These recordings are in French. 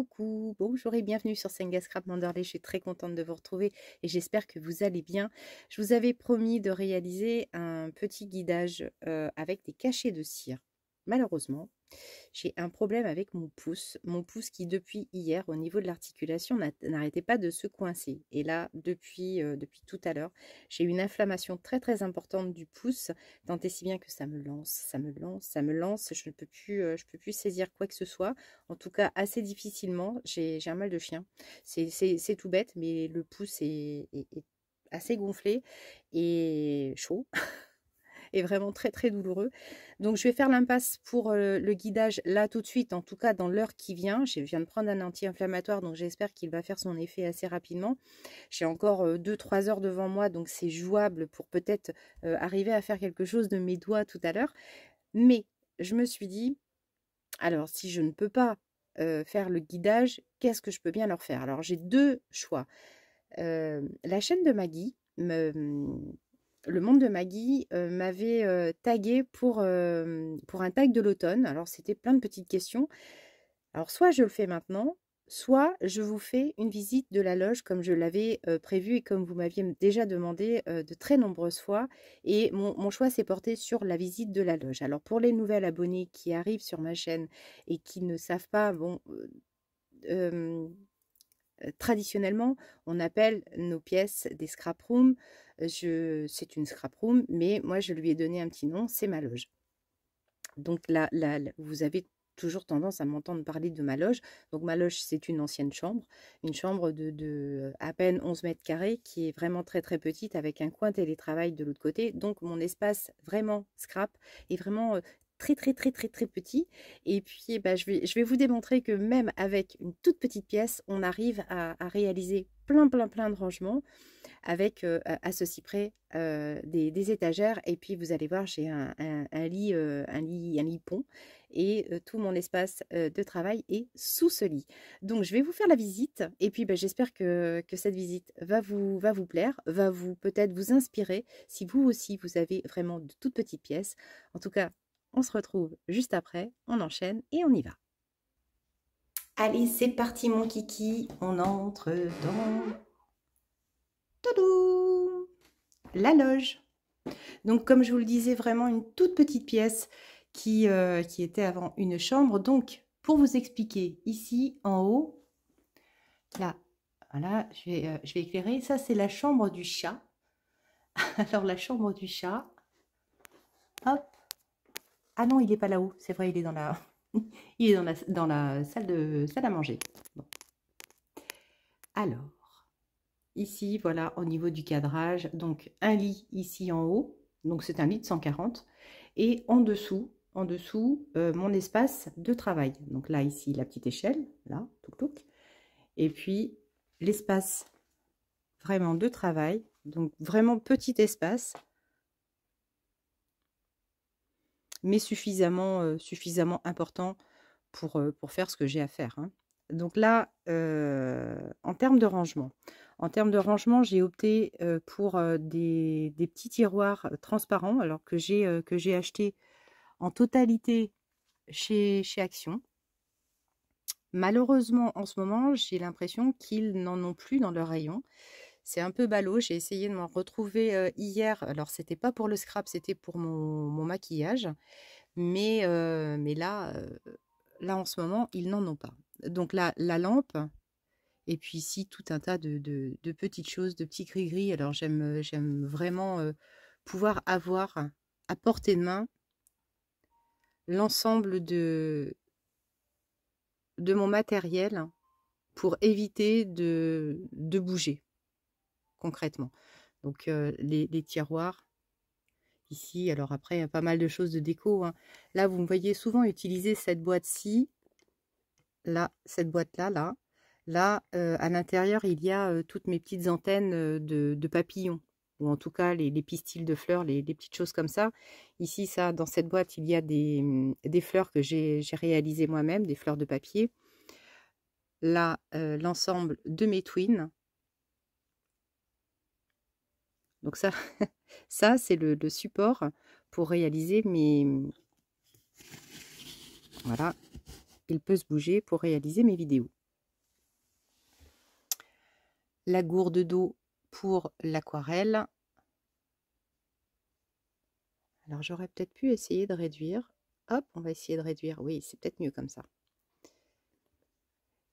Coucou, bonjour et bienvenue sur Senga Scrap Manderley. Je suis très contente de vous retrouver et j'espère que vous allez bien. Je vous avais promis de réaliser un petit guidage avec des cachets de cire. Malheureusement, j'ai un problème avec mon pouce qui depuis hier au niveau de l'articulation n'arrêtait pas de se coincer. Et là, depuis tout à l'heure, j'ai une inflammation très très importante du pouce, tant et si bien que ça me lance, ça me lance, ça me lance. Je peux plus saisir quoi que ce soit. En tout cas, assez difficilement. J'ai un mal de chien. C'est tout bête, mais le pouce est assez gonflé et chaud. Est vraiment très très douloureux. Donc je vais faire l'impasse pour le guidage là tout de suite, en tout cas dans l'heure qui vient. Je viens de prendre un anti-inflammatoire, donc j'espère qu'il va faire son effet assez rapidement. J'ai encore 2-3 heures devant moi, donc c'est jouable pour peut-être arriver à faire quelque chose de mes doigts tout à l'heure. Mais je me suis dit, alors si je ne peux pas faire le guidage, qu'est-ce que je peux bien leur faire? Alors j'ai deux choix. La chaîne de Maggie le monde de Maggie m'avait tagué pour un tag de l'automne. Alors, c'était plein de petites questions. Alors, soit je le fais maintenant, soit je vous fais une visite de la loge comme je l'avais prévu et comme vous m'aviez déjà demandé de très nombreuses fois. Et mon choix s'est porté sur la visite de la loge. Alors, pour les nouvelles abonnés qui arrivent sur ma chaîne et qui ne savent pas, bon, traditionnellement, on appelle nos pièces des scrap rooms. C'est une scrap room, mais moi, je lui ai donné un petit nom, c'est ma loge. Donc là, vous avez toujours tendance à m'entendre parler de ma loge. Donc ma loge, c'est une ancienne chambre, une chambre de à peine 11 mètres carrés qui est vraiment très très petite avec un coin télétravail de l'autre côté. Donc mon espace vraiment scrap est vraiment très très très très très petit. Et puis bah, je vais vous démontrer que même avec une toute petite pièce, on arrive à réaliser plein de rangements avec à ceci près des étagères. Et puis vous allez voir, j'ai un lit pont et tout mon espace de travail est sous ce lit. Donc je vais vous faire la visite et puis j'espère que cette visite va vous plaire, va vous peut-être vous inspirer si vous aussi vous avez vraiment de toutes petites pièces. En tout cas, on se retrouve juste après, on enchaîne et on y va. Allez, c'est parti mon kiki, on entre dans Tadou la loge. Donc comme je vous le disais, vraiment une toute petite pièce qui était avant une chambre. Donc pour vous expliquer, ici en haut, là, voilà, je vais éclairer. Ça c'est la chambre du chat. Alors la chambre du chat, hop. Ah non, il n'est pas là-haut, c'est vrai, il est dans la, il est dans la salle à manger. Bon. Alors, ici, voilà, au niveau du cadrage, donc un lit ici en haut, donc c'est un lit de 140, et en dessous, mon espace de travail. Donc là, ici, la petite échelle, là, touc touc, et puis l'espace vraiment de travail, donc vraiment petit espace, mais suffisamment important pour faire ce que j'ai à faire, hein. Donc là, en termes de rangement, j'ai opté pour des petits tiroirs transparents, alors que j'ai acheté en totalité chez Action. Malheureusement, en ce moment, j'ai l'impression qu'ils n'en ont plus dans leur rayon. C'est un peu ballot. J'ai essayé de m'en retrouver hier. Alors, c'était pas pour le scrap, c'était pour mon maquillage. Mais là, là, en ce moment, ils n'en ont pas. Donc là, la lampe, et puis ici, tout un tas de petites choses, de petits gris-gris. Alors, j'aime vraiment pouvoir avoir à portée de main l'ensemble de mon matériel pour éviter de bouger concrètement. Donc, les tiroirs, ici, alors après, il y a pas mal de choses de déco, hein. Là, vous me voyez souvent utiliser cette boîte-ci. Là, cette boîte-là, là, à l'intérieur, il y a toutes mes petites antennes de papillons, ou en tout cas les pistils de fleurs, les petites choses comme ça. Ici, ça, dans cette boîte, il y a des fleurs que j'ai réalisées moi-même, des fleurs de papier. Là, l'ensemble de mes twins. Donc ça, ça c'est le support pour réaliser mes... Voilà, il peut se bouger pour réaliser mes vidéos. la gourde d'eau pour l'aquarelle. Alors, j'aurais peut-être pu essayer de réduire. Hop, on va essayer de réduire. Oui, c'est peut-être mieux comme ça.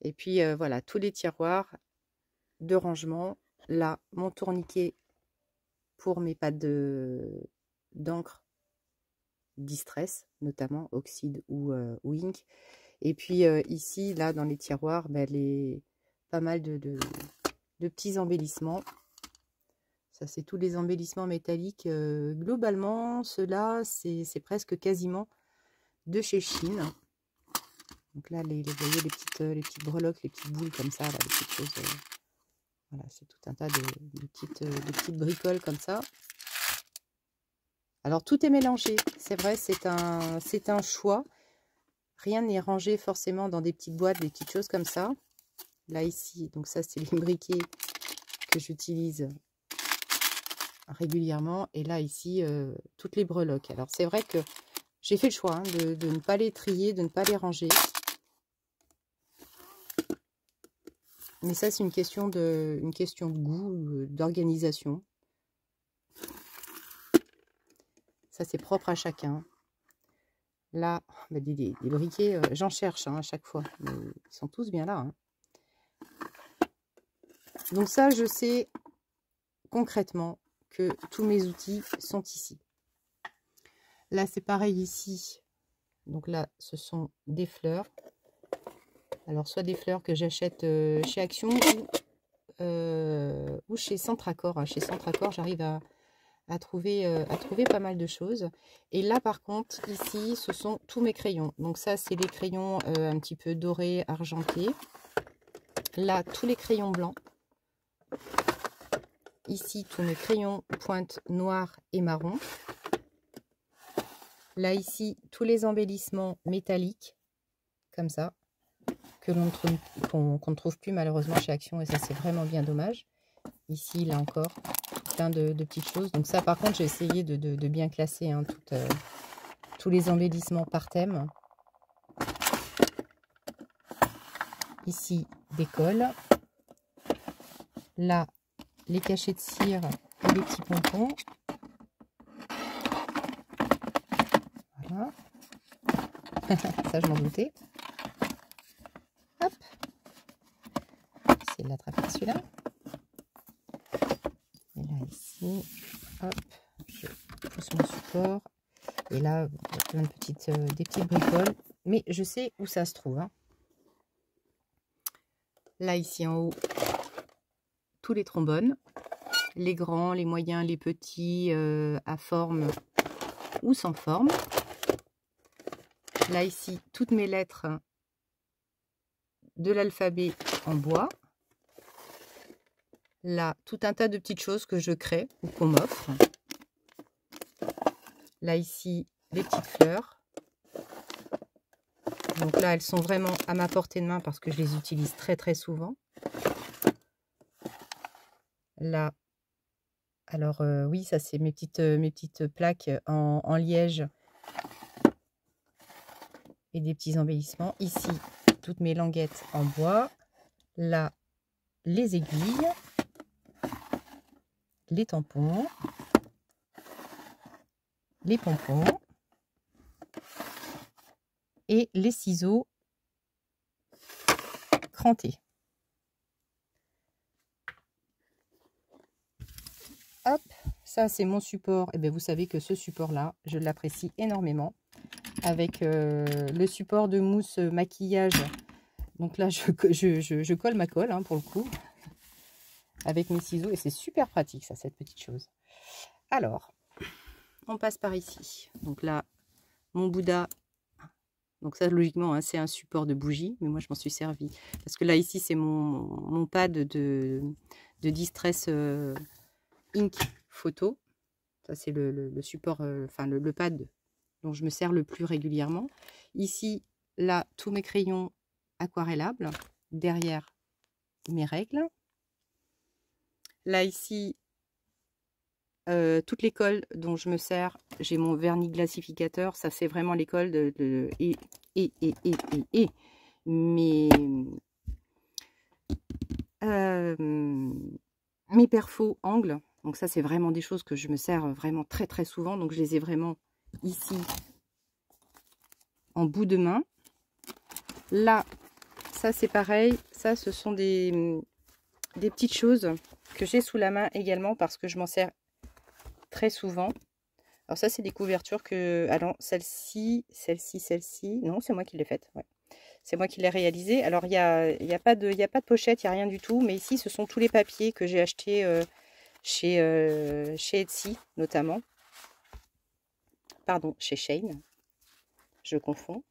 Et puis, voilà, tous les tiroirs de rangement. Là, mon tourniquet pour mes pattes d'encre Distress, notamment Oxyde ou Ink. Et puis, ici, là, dans les tiroirs, ben, pas mal de petits embellissements. Ça, c'est tous les embellissements métalliques. Globalement, ceux-là, c'est presque quasiment de chez Shein. Donc là, vous voyez les petites breloques, les petites boules comme ça, là, les petites choses. Voilà, c'est tout un tas de petites bricoles comme ça. Alors, tout est mélangé. C'est vrai, c'est un choix. Rien n'est rangé forcément dans des petites boîtes, des petites choses comme ça. Là, ici, donc ça, c'est les briquets que j'utilise régulièrement. Et là, ici, toutes les breloques. Alors, c'est vrai que j'ai fait le choix de ne pas les trier, de ne pas les ranger. Mais ça, c'est une question de goût, d'organisation. Ça, c'est propre à chacun. Là, bah, des briquets, j'en cherche à chaque fois. Mais ils sont tous bien là. Donc ça, je sais concrètement que tous mes outils sont ici. Là, c'est pareil ici. Donc là, ce sont des fleurs. Alors, soit des fleurs que j'achète chez Action ou chez Centracor. Chez Centracor, j'arrive à trouver pas mal de choses. Et là, par contre, ici, ce sont tous mes crayons. Donc ça, c'est les crayons un petit peu dorés, argentés. Là, tous les crayons blancs. Ici, tous mes crayons pointe noire et marron. Là, ici, tous les embellissements métalliques, comme ça, qu'on ne trouve plus malheureusement chez Action. Et ça, c'est vraiment bien dommage. Ici, là encore, plein de petites choses. Donc ça, par contre, j'ai essayé de bien classer tous les embellissements par thème. Ici, des cols. Là, les cachets de cire et les petits pompons. Voilà. Ça, je m'en doutais. Hop. J'essaie de l'attraper celui-là. Et là, ici, hop, je pousse mon support. Et là, il y a plein de des petites bricoles. Mais je sais où ça se trouve. Là, ici en haut, tous les trombones. Les grands, les moyens, les petits, à forme ou sans forme. Là, ici, toutes mes lettres de l'alphabet en bois. Là, tout un tas de petites choses que je crée ou qu'on m'offre. Là, ici, les petites fleurs. Donc là, elles sont vraiment à ma portée de main parce que je les utilise très très souvent. Là, alors oui, ça c'est mes petites plaques en liège et des petits embellissements. Ici, toutes mes languettes en bois. Là, les aiguilles, les tampons, les pompons et les ciseaux crantés. Hop, ça c'est mon support. Et bien vous savez que ce support-là, je l'apprécie énormément. Avec le support de mousse maquillage. Donc là, je colle ma colle pour le coup. Avec mes ciseaux. Et c'est super pratique ça, cette petite chose. Alors, on passe par ici. Donc là, mon Bouddha. Donc ça, logiquement, c'est un support de bougie. Mais moi, je m'en suis servi. Parce que là, ici, c'est mon pad de Distress Ink photo. Ça, c'est le support, le pad dont je me sers le plus régulièrement. Ici, là, tous mes crayons aquarellables. Derrière, mes règles. Là, ici, toutes les colles dont je me sers. J'ai mon vernis glacificateur. Ça, c'est vraiment les colles mes perfos angles. Donc ça, c'est vraiment des choses que je me sers vraiment très très souvent. Donc je les ai vraiment ici en bout de main. Là, ça c'est pareil. Ça, ce sont des petites choses que j'ai sous la main également parce que je m'en sers très souvent. Alors ça, c'est des couvertures que... Alors, celle-ci... Non, c'est moi qui l'ai faite. Ouais. C'est moi qui l'ai réalisée. Alors, il y a pas de pochette, il n'y a rien du tout. Mais ici, ce sont tous les papiers que j'ai achetés chez Etsy, notamment. Pardon, chez Shein. Je confonds.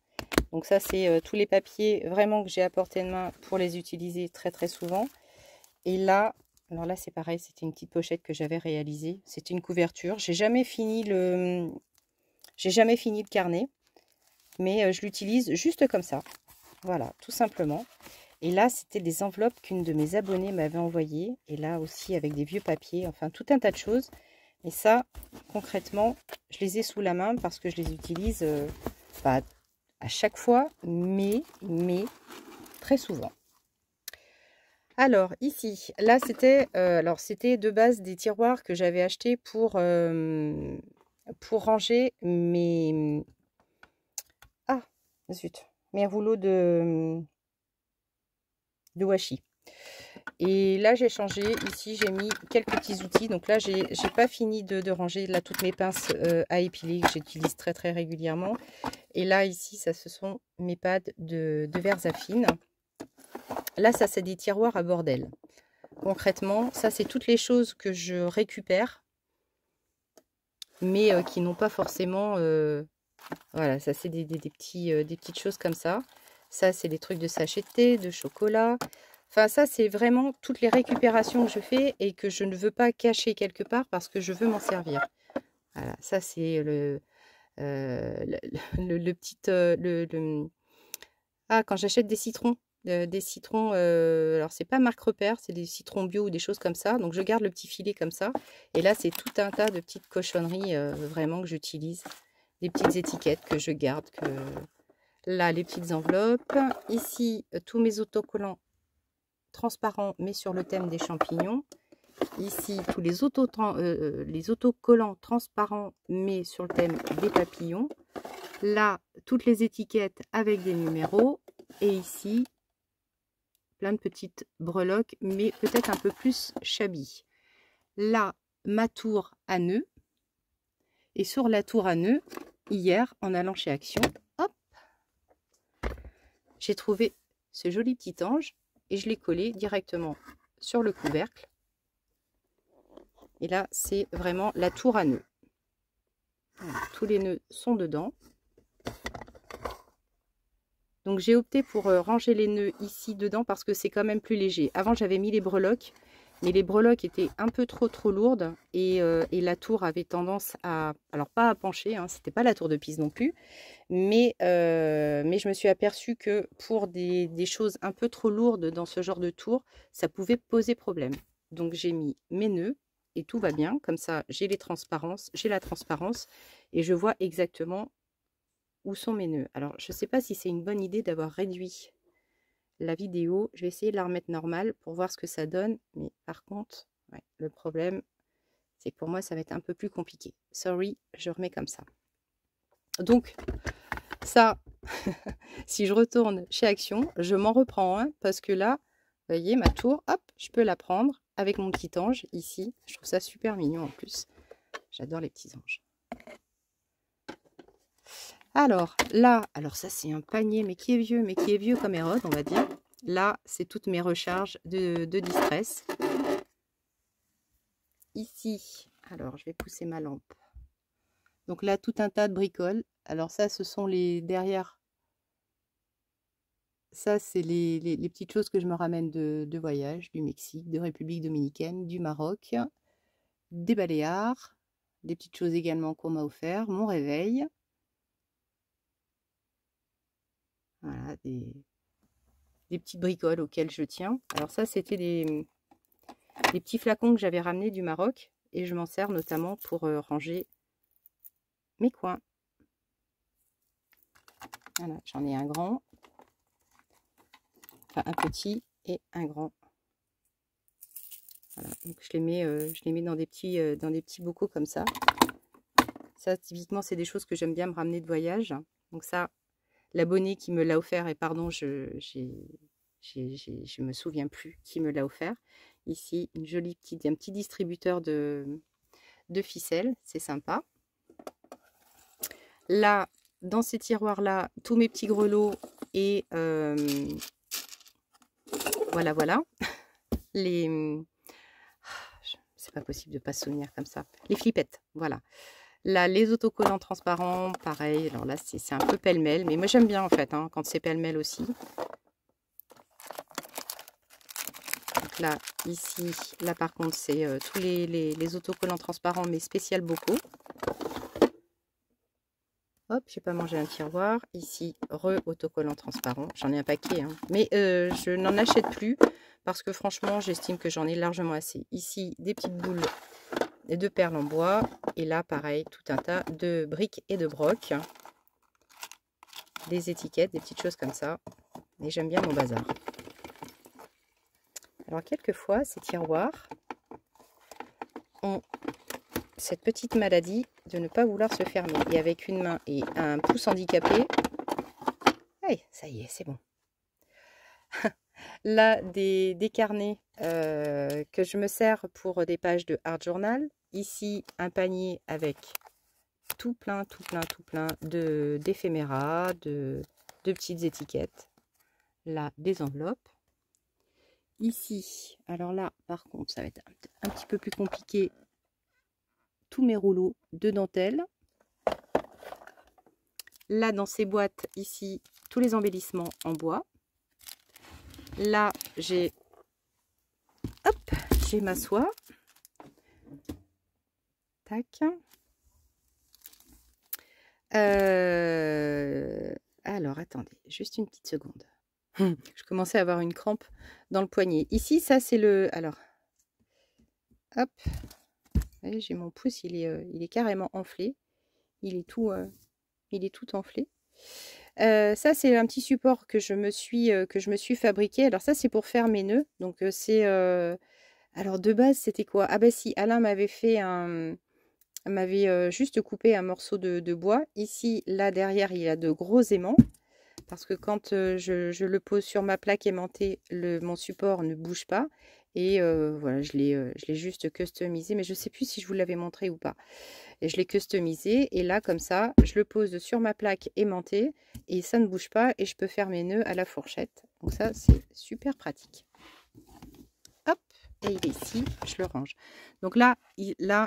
Donc ça, c'est tous les papiers vraiment que j'ai à portée de main pour les utiliser très très souvent. Et là, alors là, c'est pareil, c'était une petite pochette que j'avais réalisée. C'était une couverture. J'ai jamais fini le carnet, mais je l'utilise juste comme ça. Voilà, tout simplement. Et là, c'était des enveloppes qu'une de mes abonnées m'avait envoyées. Et là aussi, avec des vieux papiers, enfin, tout un tas de choses. Et ça, concrètement, je les ai sous la main parce que je les utilise pas à chaque fois, mais très souvent. Alors ici, là c'était de base des tiroirs que j'avais achetés pour ranger mes mes rouleaux de washi. Et là j'ai changé, ici j'ai mis quelques petits outils. Donc là j'ai pas fini de ranger là toutes mes pinces à épiler que j'utilise très très régulièrement. Et là ici ça ce sont mes pads de verre à fine. Là ça c'est des tiroirs à bordel. Concrètement, ça c'est toutes les choses que je récupère, mais qui n'ont pas forcément... voilà, ça c'est des petites choses comme ça. Ça c'est des trucs de sachet de thé, de chocolat. Enfin ça c'est vraiment toutes les récupérations que je fais et que je ne veux pas cacher quelque part parce que je veux m'en servir. Voilà, ça c'est le petit... Ah, quand j'achète des citrons. Alors c'est pas marque repère, c'est des citrons bio ou des choses comme ça. Donc je garde le petit filet comme ça. Et là c'est tout un tas de petites cochonneries vraiment que j'utilise. Des petites étiquettes que je garde. Là les petites enveloppes. Ici tous mes autocollants transparents mais sur le thème des champignons. Ici tous les autocollants transparents mais sur le thème des papillons. Là toutes les étiquettes avec des numéros. Et ici plein de petites breloques, mais peut-être un peu plus shabby. Là, ma tour à nœuds. Et sur la tour à nœuds, hier, en allant chez Action, hop, j'ai trouvé ce joli petit ange et je l'ai collé directement sur le couvercle. Et là, c'est vraiment la tour à nœuds. Voilà, tous les nœuds sont dedans. Donc j'ai opté pour ranger les nœuds ici dedans parce que c'est quand même plus léger. Avant j'avais mis les breloques, mais les breloques étaient un peu trop lourdes et la tour avait tendance à, alors pas à pencher, hein, c'était pas la tour de Pise non plus, mais je me suis aperçue que pour des choses un peu trop lourdes dans ce genre de tour, ça pouvait poser problème. Donc j'ai mis mes nœuds et tout va bien, comme ça j'ai la transparence et je vois exactement où sont mes nœuds. Alors, je ne sais pas si c'est une bonne idée d'avoir réduit la vidéo. Je vais essayer de la remettre normale pour voir ce que ça donne. Mais par contre, ouais, le problème, c'est que pour moi, ça va être un peu plus compliqué. Sorry, je remets comme ça. Donc, ça, si je retourne chez Action, je m'en reprends un parce que là, vous voyez, ma tour, hop, je peux la prendre avec mon petit ange ici. Je trouve ça super mignon en plus. J'adore les petits anges. Alors là, alors ça c'est un panier mais qui est vieux comme Hérode on va dire. Là c'est toutes mes recharges de distress. Ici, alors je vais pousser ma lampe. Donc là tout un tas de bricoles. Alors ça ce sont les derrière. Ça c'est les petites choses que je me ramène de voyage, du Mexique, de République Dominicaine, du Maroc, des Baléares, des petites choses également qu'on m'a offert, mon réveil. Voilà, des petites bricoles auxquelles je tiens. Alors ça, c'était des petits flacons que j'avais ramenés du Maroc. Et je m'en sers notamment pour ranger mes coins. Voilà, j'en ai un grand. Enfin, un petit et un grand. Voilà, donc je les mets dans des petits bocaux comme ça. Ça, typiquement, c'est des choses que j'aime bien me ramener de voyage. Donc ça, l'abonné qui me l'a offert, et pardon, je me souviens plus qui me l'a offert. Ici, un petit distributeur de ficelles, c'est sympa. Là, dans ces tiroirs-là, tous mes petits grelots et voilà, voilà. C'est pas possible de ne pas se souvenir comme ça. Les flippettes, voilà. Là, les autocollants transparents, pareil. Alors là, c'est un peu pêle-mêle, mais moi j'aime bien en fait, hein, quand c'est pêle-mêle aussi. Donc là, ici, là par contre, c'est tous les autocollants transparents, mais spécial bocaux. Hop, j'ai pas mangé un tiroir. Ici, autocollant transparent. J'en ai un paquet, hein. Mais je n'en achète plus parce que franchement, j'estime que j'en ai largement assez. Ici, des petites boules de perles en bois. Et là, pareil, tout un tas de briques et de brocs. Des étiquettes, des petites choses comme ça. Et j'aime bien mon bazar. Alors, quelquefois, ces tiroirs ont cette petite maladie de ne pas vouloir se fermer. Et avec une main et un pouce handicapé, allez, ça y est, c'est bon. Là, des carnets que je me sers pour des pages de Art Journal. Ici, un panier avec tout plein d'éphéméras, de petites étiquettes. Là, des enveloppes. Ici, alors là, par contre, ça va être un petit peu plus compliqué. Tous mes rouleaux de dentelle. Là, dans ces boîtes, ici, tous les embellissements en bois. Là, j'ai ma soie. Tac. Alors, attendez, juste une petite seconde. Je commençais à avoir une crampe dans le poignet. Ici, ça, c'est le... Alors, hop. J'ai mon pouce, il est carrément enflé. Il est tout enflé. Ça, c'est un petit support que je me suis fabriqué. Alors ça, c'est pour faire mes nœuds. Donc, c'est... Alors, de base, c'était quoi? Ah ben si, Alain m'avait fait m'avait juste coupé un morceau de bois. Ici, là, derrière, il y a de gros aimants. Parce que quand je le pose sur ma plaque aimantée, mon support ne bouge pas. Et voilà, je l'ai juste customisé. Mais je ne sais plus si je vous l'avais montré ou pas. Et je l'ai customisé. Et là, comme ça, je le pose sur ma plaque aimantée. Et ça ne bouge pas. Et je peux faire mes nœuds à la fourchette. Donc ça, c'est super pratique. Hop, et il est ici. Je le range. Donc là,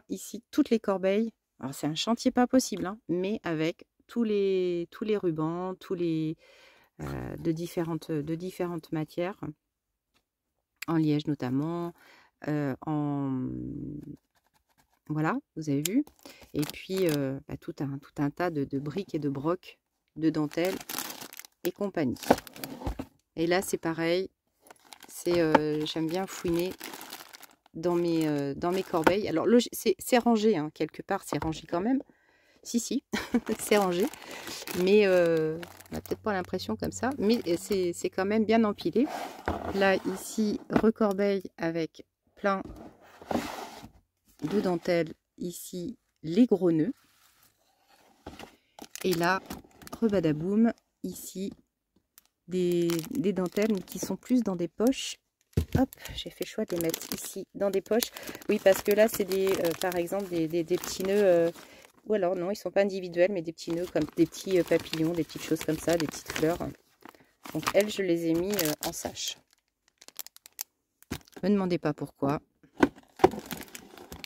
ici, toutes les corbeilles. Alors, c'est un chantier pas possible, hein, mais avec tous les rubans, de différentes matières, en liège notamment, voilà, vous avez vu. Et puis, tout un tas de briques et de brocs, de dentelle et compagnie. Et là, c'est pareil. J'aime bien fouiner dans mes corbeilles. Alors, c'est rangé, hein, quelque part, c'est rangé quand même. Si, c'est rangé. Mais on n'a peut-être pas l'impression comme ça. Mais c'est quand même bien empilé. Là, ici, recorbeille avec plein de dentelles. Ici, les gros nœuds. Et là, rebadaboum, ici, des dentelles mais qui sont plus dans des poches. Hop, j'ai fait le choix de les mettre ici, dans des poches. Oui, parce que là, c'est par exemple, des petits nœuds... ou alors, non, ils ne sont pas individuels, mais des petits nœuds comme des petits papillons, des petites choses comme ça, des petites fleurs. Donc, elles, je les ai mis en sache. Ne me demandez pas pourquoi.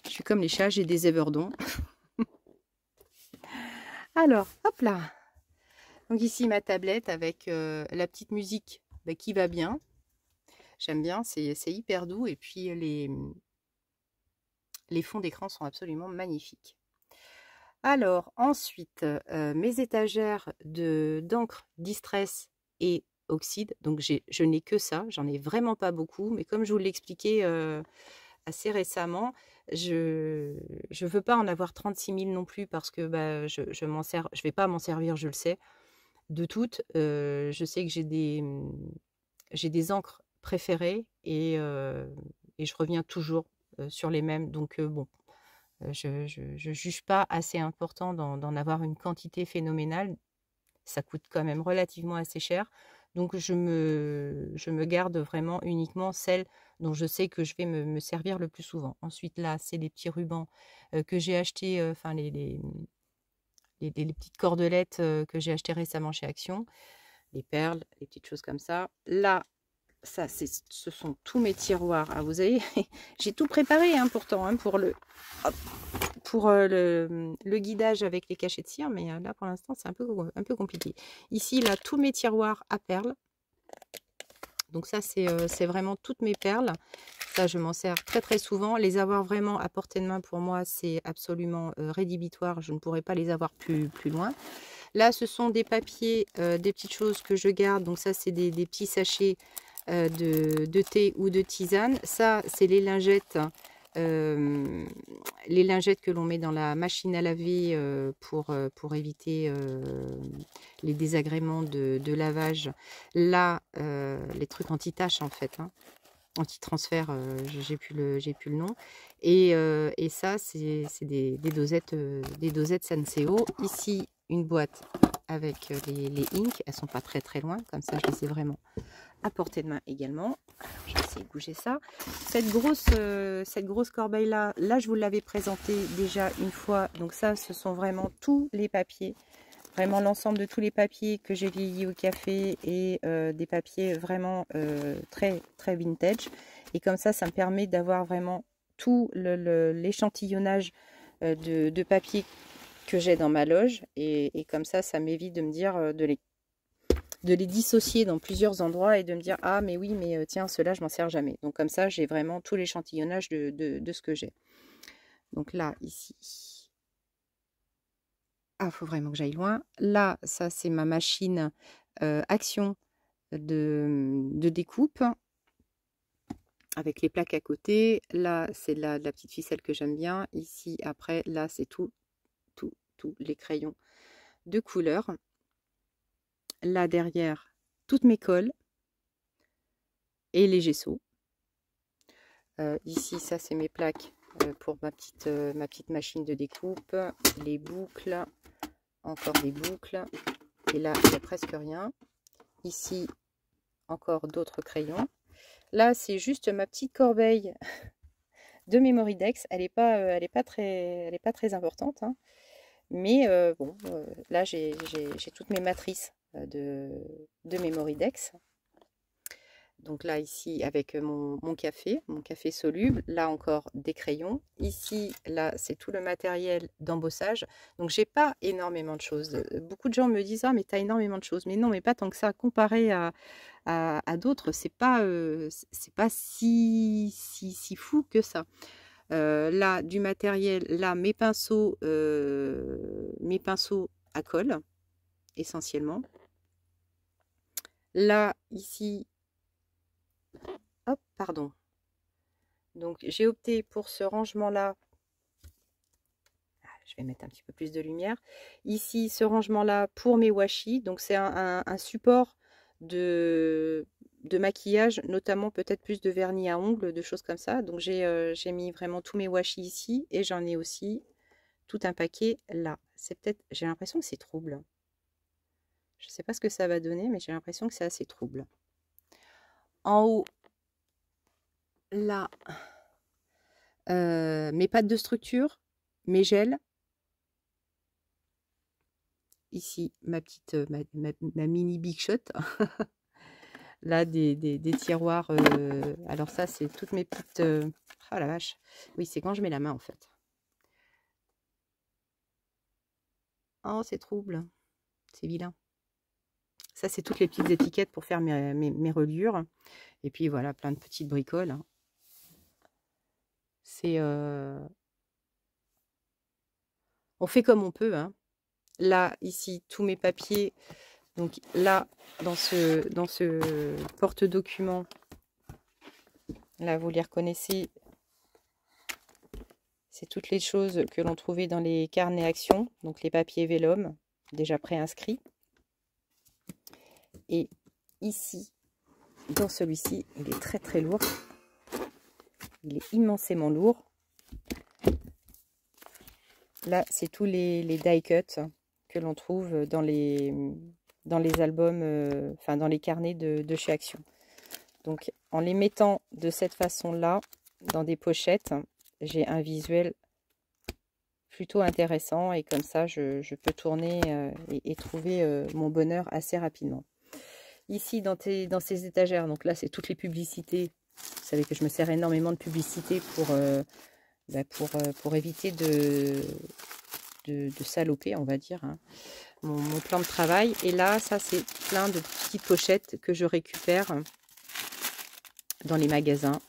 Je suis comme les chats, j'ai des éverdons. Alors, hop là. Donc ici, ma tablette avec la petite musique qui va bien. J'aime bien, c'est hyper doux. Et puis, les fonds d'écran sont absolument magnifiques. Alors, ensuite, mes étagères d'encre Distress et Oxyde. Donc, je n'ai que ça. J'en ai vraiment pas beaucoup. Mais comme je vous l'ai expliqué assez récemment, je veux pas en avoir 36 000 non plus parce que je vais pas m'en servir, je le sais. De toutes, je sais que j'ai des encres préférées et et je reviens toujours sur les mêmes. Donc bon, je juge pas assez important d'en avoir une quantité phénoménale. Ça coûte quand même relativement assez cher. Donc je me garde vraiment uniquement celles dont je sais que je vais me servir le plus souvent. Ensuite là, c'est les petits rubans que j'ai achetés, enfin les petites cordelettes que j'ai achetées récemment chez Action. Les perles, les petites choses comme ça. Là, ça, ce sont tous mes tiroirs. Ah, vous avez, j'ai tout préparé hein, pourtant hein, pour le guidage avec les cachets de cire, mais là pour l'instant c'est un peu compliqué. Ici, là, tous mes tiroirs à perles. Donc ça, c'est vraiment toutes mes perles. Ça, je m'en sers très très souvent. Les avoir vraiment à portée de main, pour moi, c'est absolument rédhibitoire. Je ne pourrais pas les avoir plus loin. Là, ce sont des papiers, des petites choses que je garde. Donc ça, c'est des petits sachets de thé ou de tisane. Ça, c'est les lingettes que l'on met dans la machine à laver pour éviter les désagréments de lavage. Là, les trucs anti-taches en fait, hein. Anti-transfert, j'ai plus le nom. Et ça, c'est des dosettes Senseo. Ici, une boîte avec les inks. Elles sont pas très très loin, comme ça je les ai vraiment à portée de main également. Alors, je vais essayer de bouger ça. Cette grosse corbeille là, je vous l'avais présentée déjà une fois. Donc ça, ce sont vraiment tous les papiers. Vraiment l'ensemble de tous les papiers que j'ai vieillis au café et des papiers vraiment très très vintage. Et comme ça me permet d'avoir vraiment tout l'échantillonnage de papier que j'ai dans ma loge. Et comme ça m'évite de me dire de les dissocier dans plusieurs endroits et de me dire ah mais oui mais tiens ceux-là je m'en sers jamais. Donc comme ça j'ai vraiment tout l'échantillonnage de ce que j'ai. Donc là ici, ah faut vraiment que j'aille loin. Là ça c'est ma machine Action de découpe avec les plaques à côté. Là c'est de la petite ficelle que j'aime bien. Ici après là c'est tous les crayons de couleur. Là derrière toutes mes colles et les gessos. Ici ça c'est mes plaques pour ma petite machine de découpe. Les boucles, encore des boucles. Et là il n'y a presque rien. Ici encore d'autres crayons. Là c'est juste ma petite corbeille de Memorydex. Elle n'est pas très importante, hein. Mais bon, là j'ai toutes mes matrices de Memorydex. Donc là, ici, avec mon café soluble. Là encore, des crayons. Ici, là, c'est tout le matériel d'embossage. Donc, j'ai pas énormément de choses. Beaucoup de gens me disent « Ah, mais tu as énormément de choses. » Mais non, mais pas tant que ça. Comparé à d'autres, c'est pas si fou que ça. Là, du matériel. Là, mes pinceaux à colle, essentiellement. Là, ici... Hop, pardon. Donc, j'ai opté pour ce rangement-là. Je vais mettre un petit peu plus de lumière. Ici, ce rangement-là pour mes washi. Donc, c'est un support de maquillage, notamment peut-être plus de vernis à ongles, de choses comme ça. Donc, j'ai mis vraiment tous mes washi ici. Et j'en ai aussi tout un paquet là. C'est peut-être, j'ai l'impression que c'est trouble. Je ne sais pas ce que ça va donner, mais j'ai l'impression que c'est assez trouble. En haut, là, mes pâtes de structure, mes gels. Ici, ma petite, ma mini Big Shot. Là, des tiroirs. Alors ça, c'est toutes mes petites... Oh la vache. Oui, c'est quand je mets la main, en fait. Oh, c'est trouble. C'est vilain. Ça, c'est toutes les petites étiquettes pour faire mes reliures. Et puis, voilà, plein de petites bricoles, hein. C'est... On fait comme on peut, hein. Là, ici, tous mes papiers. Donc là, dans ce porte-document, là, vous les reconnaissez. C'est toutes les choses que l'on trouvait dans les carnets Action. Donc les papiers vélum, déjà préinscrits. Et ici, dans celui-ci, il est très très lourd. il est immensément lourd. Là, c'est tous les die cuts que l'on trouve dans les albums, enfin dans les carnets de chez Action. Donc, en les mettant de cette façon-là, dans des pochettes, j'ai un visuel plutôt intéressant. Et comme ça, je peux tourner et trouver mon bonheur assez rapidement. Ici, dans ces étagères, donc là, c'est toutes les publicités. Vous savez que je me sers énormément de publicités pour éviter de saloper, on va dire, hein, mon plan de travail. Et là, ça, c'est plein de petites pochettes que je récupère dans les magasins.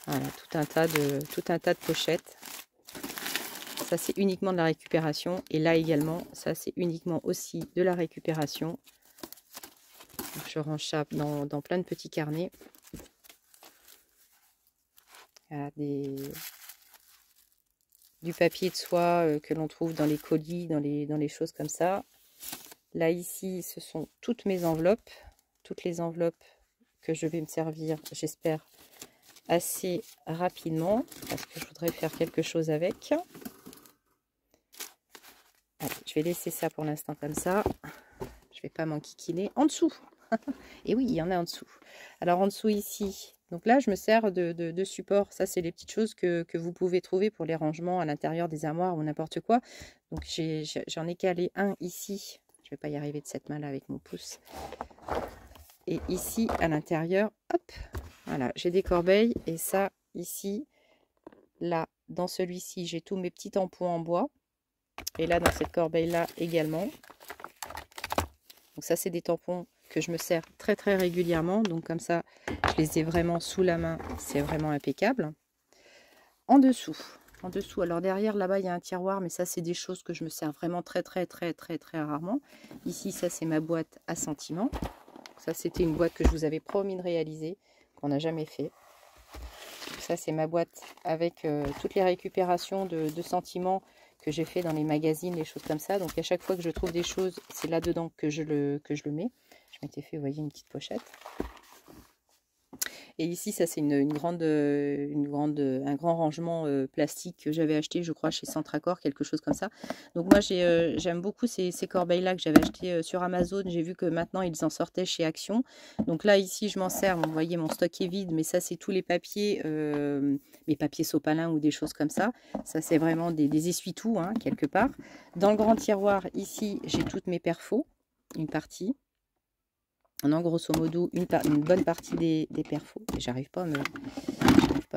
Voilà, tout un tas de pochettes. Ça, c'est uniquement de la récupération. Et là également, ça, c'est uniquement aussi de la récupération. Donc, je range ça dans plein de petits carnets. Voilà, du papier de soie que l'on trouve dans les colis, dans les choses comme ça. Là, ici, ce sont toutes mes enveloppes. Toutes les enveloppes que je vais me servir, j'espère, assez rapidement. Parce que je voudrais faire quelque chose avec. Allez, je vais laisser ça pour l'instant comme ça. Je ne vais pas m'enquiquiner. En dessous. Et oui, il y en a en dessous. Alors, en dessous ici... Donc là, je me sers de support. Ça, c'est les petites choses que vous pouvez trouver pour les rangements à l'intérieur des armoires ou n'importe quoi. Donc, j'en ai calé un ici. Je ne vais pas y arriver de cette main-là avec mon pouce. Et ici, à l'intérieur, hop, voilà, j'ai des corbeilles. Et ça, ici, là, dans celui-ci, j'ai tous mes petits tampons en bois. Et là, dans cette corbeille-là également. Donc ça, c'est des tampons que je me sers très très régulièrement, donc comme ça je les ai vraiment sous la main, c'est vraiment impeccable. En dessous, alors derrière là-bas il y a un tiroir, mais ça c'est des choses que je me sers vraiment très rarement. Ici ça c'est ma boîte à sentiments, ça c'était une boîte que je vous avais promis de réaliser, qu'on n'a jamais fait. Ça c'est ma boîte avec toutes les récupérations de sentiments que j'ai fait dans les magazines, les choses comme ça. Donc à chaque fois que je trouve des choses, c'est là-dedans que je le mets. Je m'étais fait, vous voyez, une petite pochette. Et ici, ça c'est un grand rangement plastique que j'avais acheté, je crois, chez Centracor, quelque chose comme ça. Donc moi, j'aime beaucoup ces corbeilles-là que j'avais acheté sur Amazon. J'ai vu que maintenant, ils en sortaient chez Action. Donc là, ici, je m'en sers. Vous voyez, mon stock est vide, mais ça, c'est tous les papiers, mes papiers sopalin ou des choses comme ça. Ça, c'est vraiment des essuie-tout, hein, quelque part. Dans le grand tiroir, ici, j'ai toutes mes perfos, une partie. Non, grosso modo, une bonne partie des perfos. Et j'arrive pas à me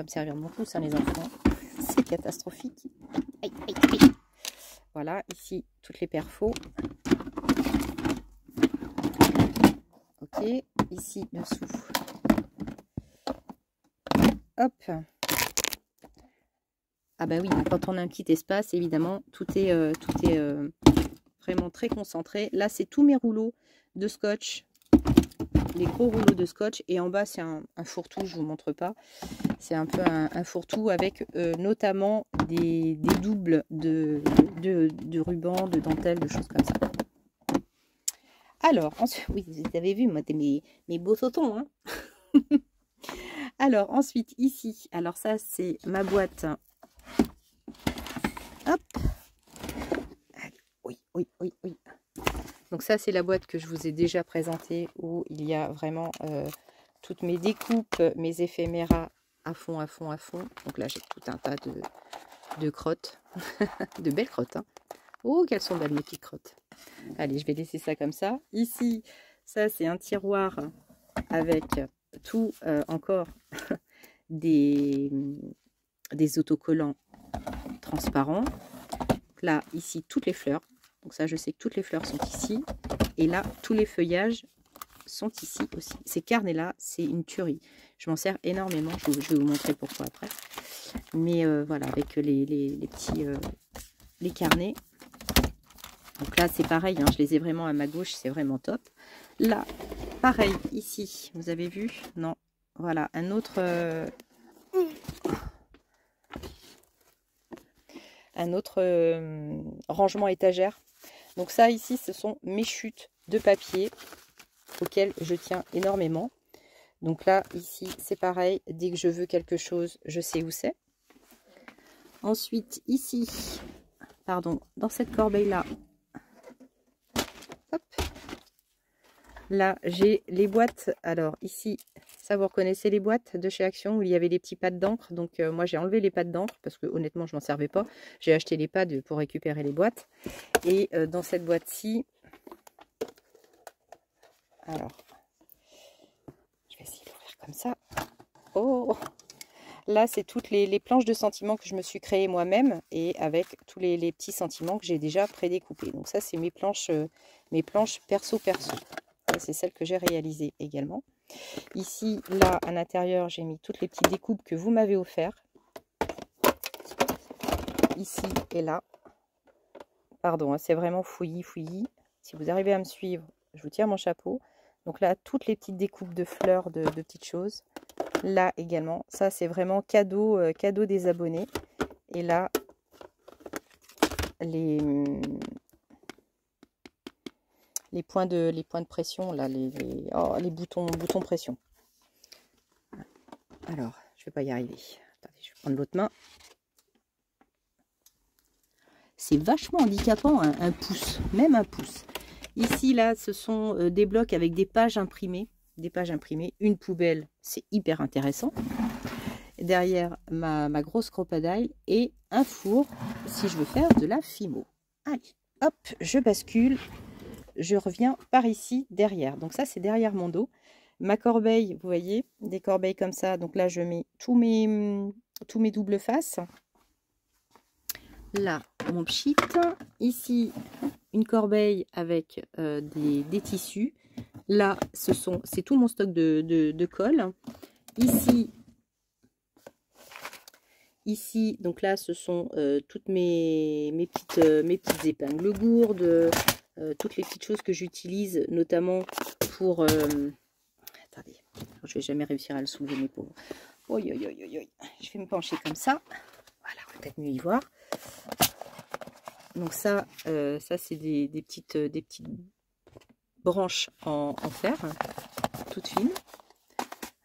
servir de mon pouce, hein, les enfants. C'est catastrophique. Aïe, aïe, aïe. Voilà, ici, toutes les perfos. Ok, ici, dessous. Hop. Ah bah oui, quand on a un petit espace, évidemment, tout est vraiment très concentré. Là, c'est tous mes rouleaux de scotch. Les gros rouleaux de scotch, et en bas c'est un fourre-tout, je vous montre pas, c'est un peu un fourre-tout avec notamment des doubles de ruban, de dentelle, de choses comme ça. Alors ensuite, oui, vous avez vu, moi mes beaux sautons, hein. Alors ensuite ici, alors ça c'est ma boîte, hop, oui, donc ça c'est la boîte que je vous ai déjà présentée, où il y a vraiment toutes mes découpes, mes éphéméras à fond. Donc là j'ai tout un tas de crottes, de belles crottes, hein. Oh, qu'elles sont belles mes petites crottes. Allez, je vais laisser ça comme ça. Ici, ça c'est un tiroir avec tout encore des autocollants transparents. Donc là, ici, toutes les fleurs. Donc ça, je sais que toutes les fleurs sont ici. Et là, tous les feuillages sont ici aussi. Ces carnets-là, c'est une tuerie. Je m'en sers énormément. Je vais vous montrer pourquoi après. Mais voilà, avec les petits les carnets. Donc là, c'est pareil. Hein, je les ai vraiment à ma gauche. C'est vraiment top. Là, pareil, ici. Vous avez vu? Non. Voilà, un autre... rangement étagère. Donc ça ici ce sont mes chutes de papier auxquelles je tiens énormément. Donc là, ici, c'est pareil. Dès que je veux quelque chose, je sais où c'est. Ensuite, ici, pardon, dans cette corbeille-là, hop, là, j'ai les boîtes. Alors ici, ça, vous reconnaissez les boîtes de chez Action où il y avait les petits pads d'encre. Donc moi, j'ai enlevé les pads d'encre parce que honnêtement, je m'en servais pas. J'ai acheté les pads pour récupérer les boîtes. Et dans cette boîte-ci, alors, je vais essayer d'ouvrir comme ça. Oh! Là, c'est toutes les planches de sentiments que je me suis créées moi-même et avec tous les petits sentiments que j'ai déjà prédécoupés. Donc ça, c'est mes planches perso-perso. C'est celle que j'ai réalisée également. Ici, là, à l'intérieur, j'ai mis toutes les petites découpes que vous m'avez offertes. Ici et là. Pardon, hein, c'est vraiment fouillis, fouillis. Si vous arrivez à me suivre, je vous tire mon chapeau. Donc là, toutes les petites découpes de fleurs, de petites choses. Là également, ça c'est vraiment cadeau, cadeau des abonnés. Et là, les points de pression, là, les boutons pression. Alors, je vais pas y arriver. Attendez, je vais prendre l'autre main. C'est vachement handicapant, hein, un pouce, même un pouce. Ici, là, ce sont des blocs avec des pages imprimées. Une poubelle, c'est hyper intéressant. Derrière ma grosse crocodile et un four si je veux faire de la fimo. Allez, hop, je bascule. Je reviens par ici derrière. Donc ça, c'est derrière mon dos. Ma corbeille, vous voyez, des corbeilles comme ça. Donc là, je mets tous mes doubles faces. Là, mon pchit. Ici, une corbeille avec des tissus. Là, c'est tout mon stock de colle. Ici, donc là, ce sont toutes mes petites épingles gourdes, toutes les petites choses que j'utilise, notamment pour... attendez, je vais jamais réussir à le soulever, mes pauvres. Oi, oi, oi, oi, oi. Je vais me pencher comme ça. Voilà, on va peut-être mieux y voir. Donc ça c'est des petites branches en fer, toutes fines.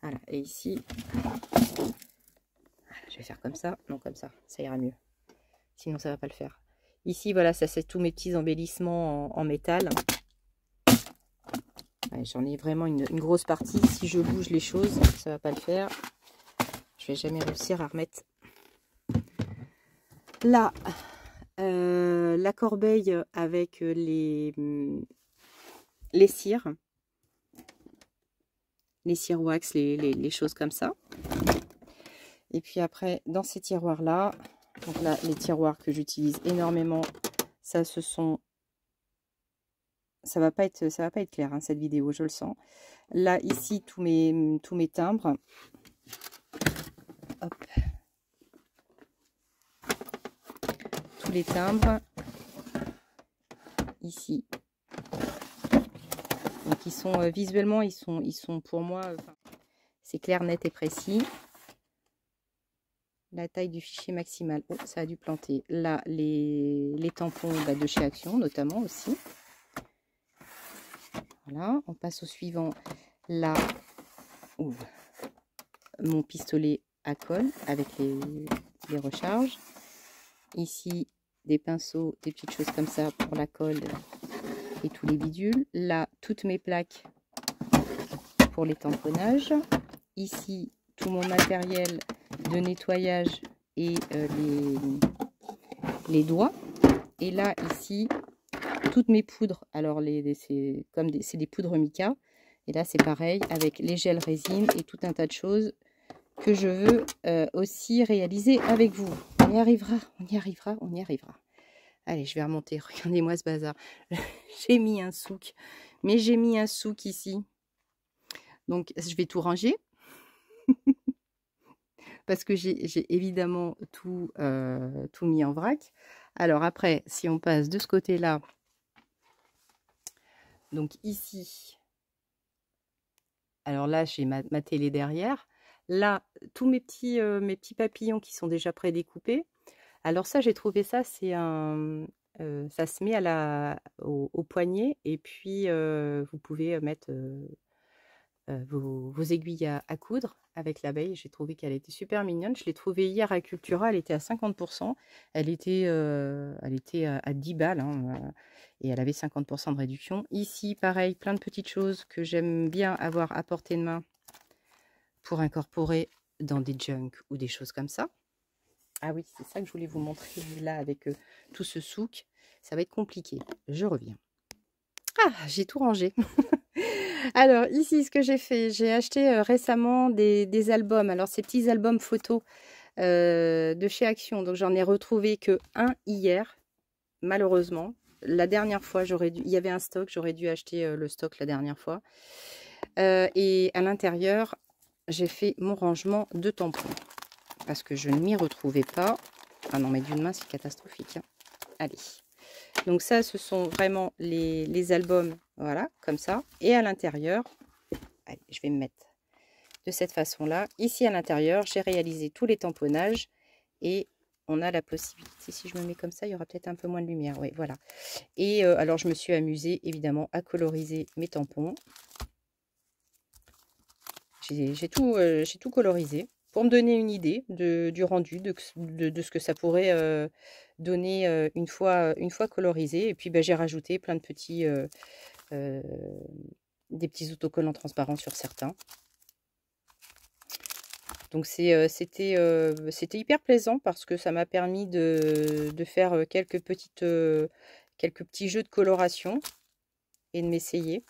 Voilà, et ici, je vais faire comme ça. Non, comme ça ira mieux. Sinon, ça va pas le faire. Ici, voilà, ça c'est tous mes petits embellissements en métal. Ouais, j'en ai vraiment une grosse partie. Si je bouge les choses, ça va pas le faire. Je vais jamais réussir à remettre là la corbeille avec les cires. Les cires wax, les choses comme ça. Et puis après, dans ces tiroirs-là, donc là, les tiroirs que j'utilise énormément, ça va pas être clair, hein, cette vidéo, je le sens. Là, ici, tous mes timbres. Hop. Tous les timbres. Ici. Donc, ils sont visuellement, ils sont pour moi, c'est clair, net et précis. La taille du fichier maximal. Oh, ça a dû planter. Là, les tampons de chez Action, notamment aussi. Voilà, on passe au suivant. Là, mon pistolet à colle avec les recharges. Ici, des pinceaux, des petites choses comme ça pour la colle et tous les bidules. Là, toutes mes plaques pour les tamponnages. Ici, tout mon matériel de nettoyage et les doigts. Et là, ici, toutes mes poudres. Alors, c'est des poudres mica. Et là, c'est pareil avec les gels résine et tout un tas de choses que je veux aussi réaliser avec vous. On y arrivera, on y arrivera, on y arrivera. Allez, je vais remonter. Regardez-moi ce bazar. J'ai mis un souk. Mais j'ai mis un souk ici. Donc, je vais tout ranger. Parce que j'ai évidemment tout mis en vrac. Alors après, si on passe de ce côté-là, donc ici, alors là, j'ai ma télé derrière. Là, tous mes petits papillons qui sont déjà prédécoupés. Alors ça, j'ai trouvé ça, c'est un... ça se met au poignet et puis vous pouvez mettre vos aiguilles à coudre avec l'abeille. J'ai trouvé qu'elle était super mignonne. Je l'ai trouvée hier à Cultura, elle était à 50%. Elle était à 10 balles hein, et elle avait 50% de réduction. Ici, pareil, plein de petites choses que j'aime bien avoir à portée de main pour incorporer dans des junks ou des choses comme ça. Ah oui, c'est ça que je voulais vous montrer là avec tout ce souk. Ça va être compliqué. Je reviens. Ah, j'ai tout rangé. Alors, ici, ce que j'ai fait, j'ai acheté récemment des albums. Alors, ces petits albums photos de chez Action. Donc, j'en ai retrouvé que un hier, malheureusement. La dernière fois, il y avait un stock. J'aurais dû acheter le stock la dernière fois. Et à l'intérieur, j'ai fait mon rangement de tampons. Parce que je ne m'y retrouvais pas. Ah non, mais d'une main, c'est catastrophique. Hein. Allez. Donc ça, ce sont vraiment les albums, voilà, comme ça. Et à l'intérieur, allez, je vais me mettre de cette façon-là. Ici, à l'intérieur, j'ai réalisé tous les tamponnages. Et on a la possibilité, si je me mets comme ça, il y aura peut-être un peu moins de lumière. Oui, voilà. Et alors, je me suis amusée, évidemment, à coloriser mes tampons. J'ai tout colorisé pour me donner une idée du rendu, de ce que ça pourrait donner une fois colorisé. Et puis, ben, j'ai rajouté plein de petits, des petits autocollants transparents sur certains. Donc, c'était hyper plaisant parce que ça m'a permis de faire quelques petits jeux de coloration et de m'essayer.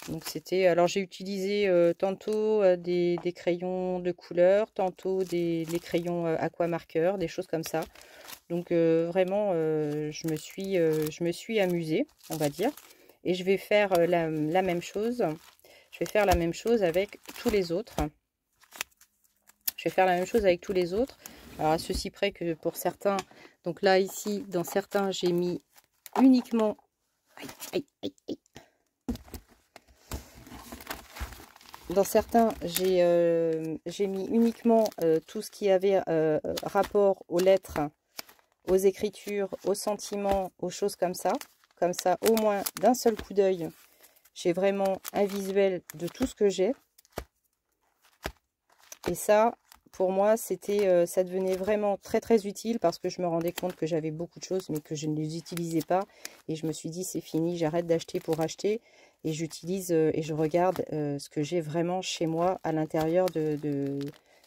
Donc alors j'ai utilisé tantôt des crayons de couleur, tantôt des crayons aquamarqueurs, des choses comme ça. Donc vraiment je me suis amusée, on va dire. Et je vais faire la même chose. Je vais faire la même chose avec tous les autres. Je vais faire la même chose avec tous les autres. Alors à ceci près que pour certains, donc là ici, dans certains, j'ai mis uniquement... Aïe, aïe, aïe, aïe. Dans certains, j'ai mis uniquement tout ce qui avait rapport aux lettres, aux écritures, aux sentiments, aux choses comme ça. Comme ça, au moins d'un seul coup d'œil, j'ai vraiment un visuel de tout ce que j'ai. Et ça, pour moi, ça devenait vraiment très très utile parce que je me rendais compte que j'avais beaucoup de choses mais que je ne les utilisais pas. Et je me suis dit, c'est fini, j'arrête d'acheter pour acheter. Et j'utilise et je regarde ce que j'ai vraiment chez moi à l'intérieur de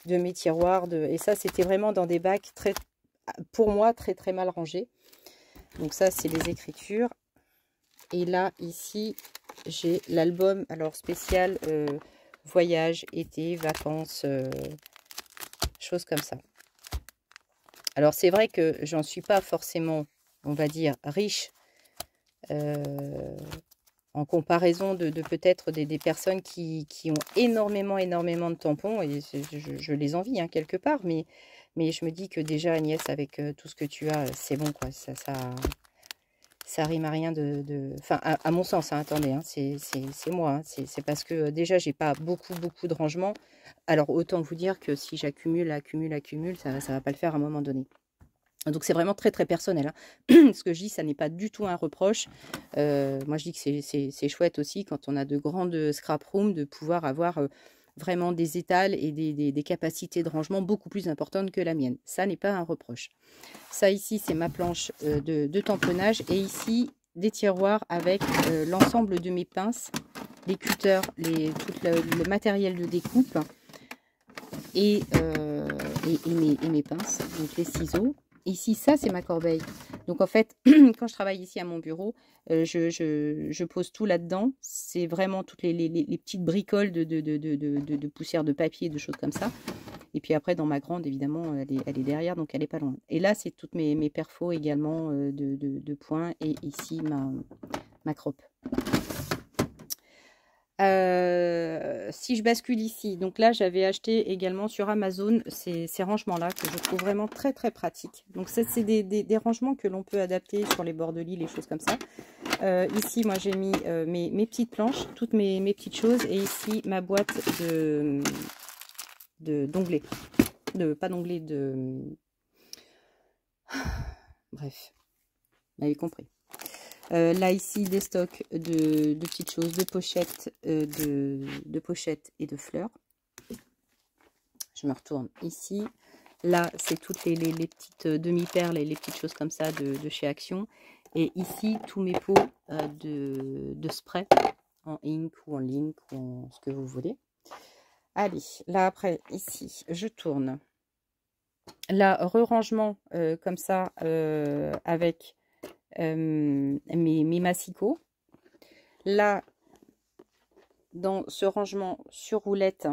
mes tiroirs. Et ça, c'était vraiment dans des bacs pour moi, très très mal rangés. Donc ça, c'est les écritures. Et là, ici, j'ai l'album, alors spécial voyage, été, vacances, choses comme ça. Alors, c'est vrai que j'en suis pas forcément, on va dire, riche en comparaison de peut-être des personnes qui ont énormément de tampons. Et je les envie hein, quelque part. Mais je me dis que déjà, Agnès, avec tout ce que tu as, c'est bon, quoi. Ça rime à rien Enfin, à mon sens, hein, attendez, hein, c'est moi. Hein, c'est parce que déjà, j'ai pas beaucoup de rangements. Alors, autant vous dire que si j'accumule, ça va pas le faire à un moment donné. Donc, c'est vraiment très, très personnel. Hein. Ce que je dis, ça n'est pas du tout un reproche. Moi, je dis que c'est chouette aussi, quand on a de grandes scrap rooms, de pouvoir avoir vraiment des étals et des capacités de rangement beaucoup plus importantes que la mienne. Ça n'est pas un reproche. Ça, ici, c'est ma planche de tamponnage. Et ici, des tiroirs avec l'ensemble de mes pinces, les cutters, tout le matériel de découpe et mes pinces, donc les ciseaux. Ici, ça, c'est ma corbeille. Donc, en fait, quand je travaille ici à mon bureau, je pose tout là-dedans. C'est vraiment toutes les petites bricoles de poussière de papier, de choses comme ça. Et puis après, dans ma grande, évidemment, elle est derrière, donc elle n'est pas loin. Et là, c'est toutes mes perfos également de points. Et ici, ma croppe. Si je bascule ici, donc là j'avais acheté également sur Amazon ces rangements là que je trouve vraiment très très pratiques. Donc c'est des rangements que l'on peut adapter sur les bords de lit, les choses comme ça. Ici moi j'ai mis mes petites planches, toutes mes petites choses, et ici ma boîte d'onglets, pas d'onglets, bref, vous avez compris. Là, ici, des stocks de petites choses, de pochettes, de pochettes et de fleurs. Je me retourne ici. Là, c'est toutes les petites demi-perles et les petites choses comme ça de chez Action. Et ici, tous mes pots de spray en ink ou en link ou en ce que vous voulez. Allez, là après, ici, je tourne. Là, re-rangement comme ça avec mes massicots. Là, dans ce rangement sur roulette,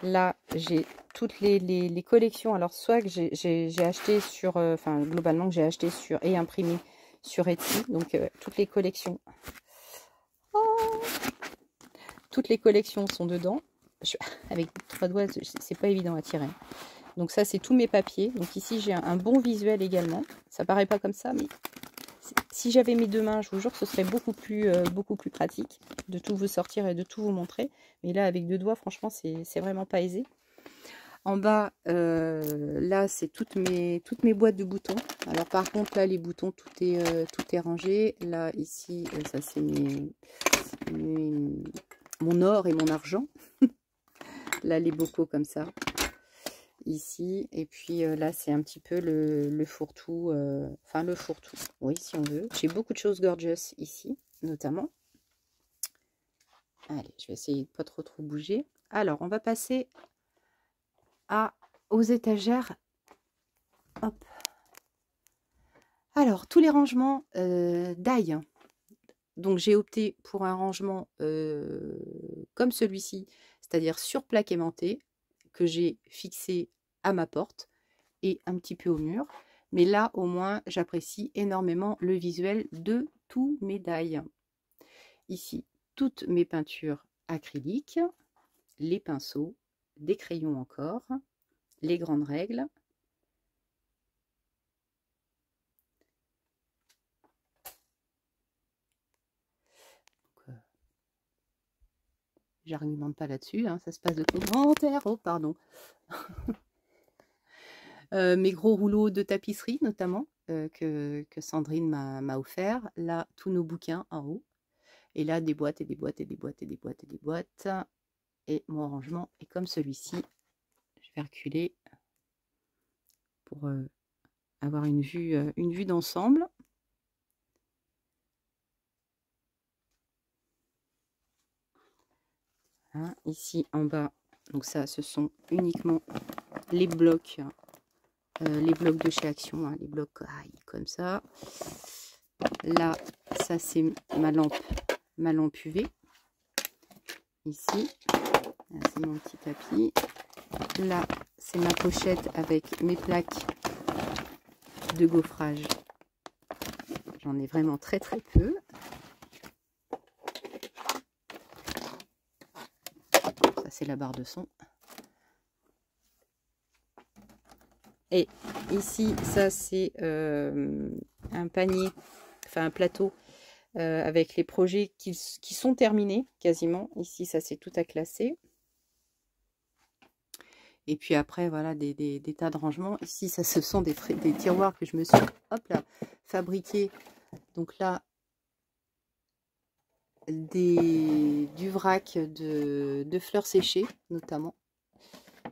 là, j'ai toutes les collections. Alors, soit que j'ai acheté sur, enfin, globalement, que j'ai acheté sur et imprimé sur Etsy. Donc, toutes les collections. Oh, toutes les collections sont dedans. Avec 3 doigts, c'est pas évident à tirer. Donc, ça, c'est tous mes papiers. Donc, ici, j'ai un bon visuel également. Ça paraît pas comme ça, mais si j'avais mes 2 mains, je vous jure que ce serait beaucoup plus pratique de tout vous sortir et de tout vous montrer. Mais là, avec 2 doigts, franchement, c'est vraiment pas aisé. En bas, là, c'est toutes mes boîtes de boutons. Alors, par contre, là, les boutons, tout est rangé. Là, ici, ça, c'est mon or et mon argent. Là, les bocaux comme ça. Ici, et puis là, c'est un petit peu le fourre-tout. Enfin, le fourre-tout, oui, si on veut. J'ai beaucoup de choses gorgeous ici, notamment. Allez, je vais essayer de pas trop bouger. Alors, on va passer aux étagères. Hop. Alors, tous les rangements d'ail. Donc, j'ai opté pour un rangement comme celui-ci, c'est-à-dire sur plaque aimantée, que j'ai fixé à ma porte et un petit peu au mur. Mais là, au moins, j'apprécie énormément le visuel de tous mes dailles. Ici, toutes mes peintures acryliques, les pinceaux, des crayons encore, les grandes règles. J'argumente pas là-dessus, hein, ça se passe de commentaires. Oh, pardon. Mes gros rouleaux de tapisserie, notamment, que Sandrine m'a offert. Là, tous nos bouquins en haut. Et là, des boîtes et des boîtes et des boîtes et des boîtes et des boîtes. Et mon rangement est comme celui-ci. Je vais reculer pour avoir une vue d'ensemble. Hein, ici, en bas, donc ça, ce sont uniquement les blocs de chez Action, hein, les blocs comme ça. Là, ça, c'est ma lampe UV. Ici, c'est mon petit tapis. Là, c'est ma pochette avec mes plaques de gaufrage. J'en ai vraiment très peu. Ça, c'est la barre de son. Et ici, ça, c'est un panier, enfin un plateau avec les projets qui sont terminés quasiment. Ici, ça, c'est tout à classer. Et puis après, voilà, des tas de rangements. Ici, ça, ce sont des tiroirs que je me suis fabriqués. Donc là, du vrac de fleurs séchées, notamment.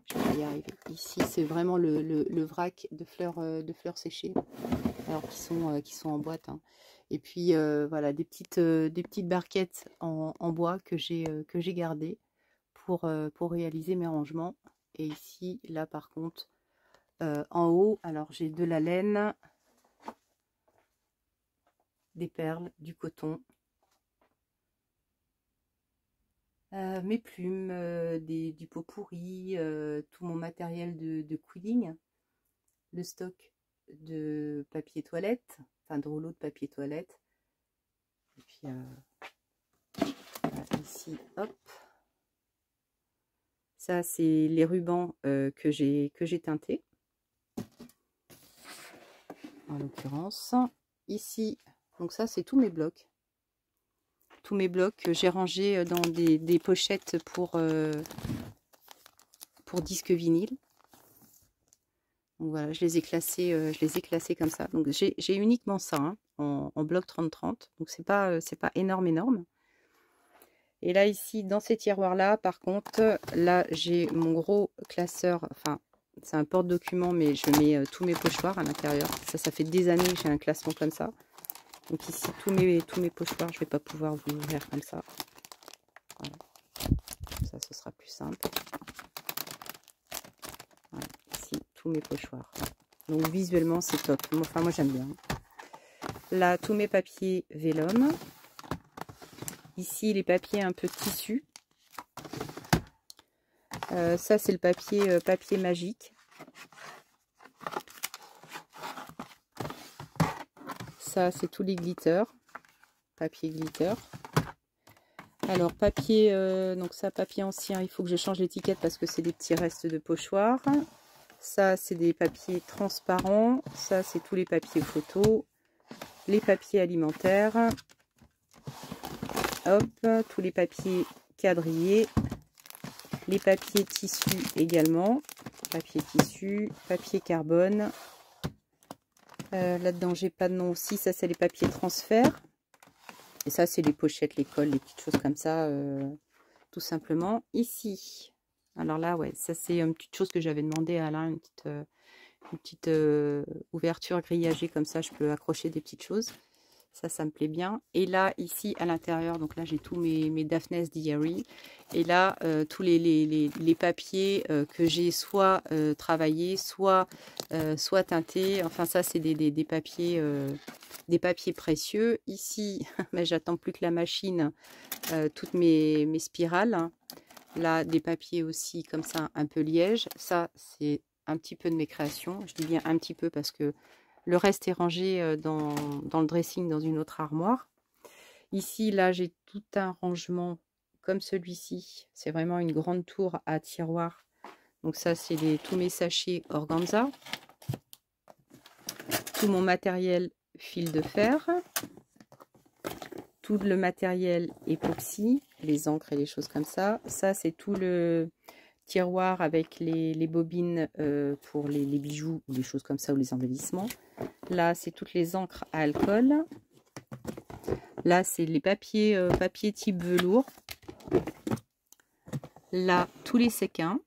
Je vais y arriver. Ici, c'est vraiment le vrac de fleurs séchées. Alors, qui sont en boîte. Hein. Et puis, voilà, des petites barquettes en bois que j'ai gardées pour réaliser mes rangements. Et ici, là, par contre, en haut, alors j'ai de la laine, des perles, du coton, mes plumes, du pot pourri, tout mon matériel de quilling, le stock de papier toilette, enfin de rouleau de papier toilette. Et puis voilà, ici, hop. Ça, c'est les rubans que j'ai teintés. En l'occurrence, ici, donc ça, c'est tous mes blocs. Tous mes blocs que j'ai rangés dans des pochettes pour disques vinyle. Donc voilà, je les ai classés comme ça. Donc j'ai uniquement ça. Hein. en bloc 30-30. Donc c'est pas énorme. Et là, ici, dans ces tiroirs-là, par contre, là, j'ai mon gros classeur. Enfin, c'est un porte-document, mais je mets tous mes pochoirs à l'intérieur. Ça fait des années que j'ai un classement comme ça. Donc ici, tous mes pochoirs, je ne vais pas pouvoir vous l'ouvrir comme ça. Voilà. Ça, ce sera plus simple. Voilà. Ici, tous mes pochoirs. Donc visuellement, c'est top. Enfin, moi, j'aime bien. Là, tous mes papiers vélum. Ici, les papiers un peu tissu. Ça, c'est le papier magique. Ça, c'est tous les glitters. Papier glitter. Alors, papier, donc ça, papier ancien, il faut que je change l'étiquette parce que c'est des petits restes de pochoirs. Ça, c'est des papiers transparents. Ça, c'est tous les papiers photos. Les papiers alimentaires. Hop, tous les papiers quadrillés. Les papiers tissus également. Papier tissu, papier carbone. Là-dedans, j'ai pas de nom aussi. Ça, c'est les papiers transfert. Et ça, c'est les pochettes, les cols, les petites choses comme ça, tout simplement. Ici, alors là, ouais, ça, c'est une petite chose que j'avais demandé à Alain, une petite ouverture grillagée comme ça, je peux accrocher des petites choses. Ça me plaît bien. Et là, ici, à l'intérieur, donc là, j'ai tous mes Daphne Diary. Et là, tous les papiers que j'ai soit travaillés, soit teintés. Enfin, ça, c'est des papiers précieux. Ici, mais j'attends plus que la machine, toutes mes spirales. Là, des papiers aussi comme ça, un peu liège. Ça, c'est un petit peu de mes créations. Je dis bien un petit peu parce que le reste est rangé dans le dressing, dans une autre armoire. Ici, là, j'ai tout un rangement comme celui-ci. C'est vraiment une grande tour à tiroirs. Donc ça, c'est tous mes sachets organza. Tout mon matériel fil de fer. Tout le matériel époxy, les encres et les choses comme ça. Ça, c'est tout le tiroir avec les bobines pour les bijoux ou les choses comme ça, ou les embellissements. Là, c'est toutes les encres à alcool. Là, c'est les papiers type velours. Là, tous les séquins.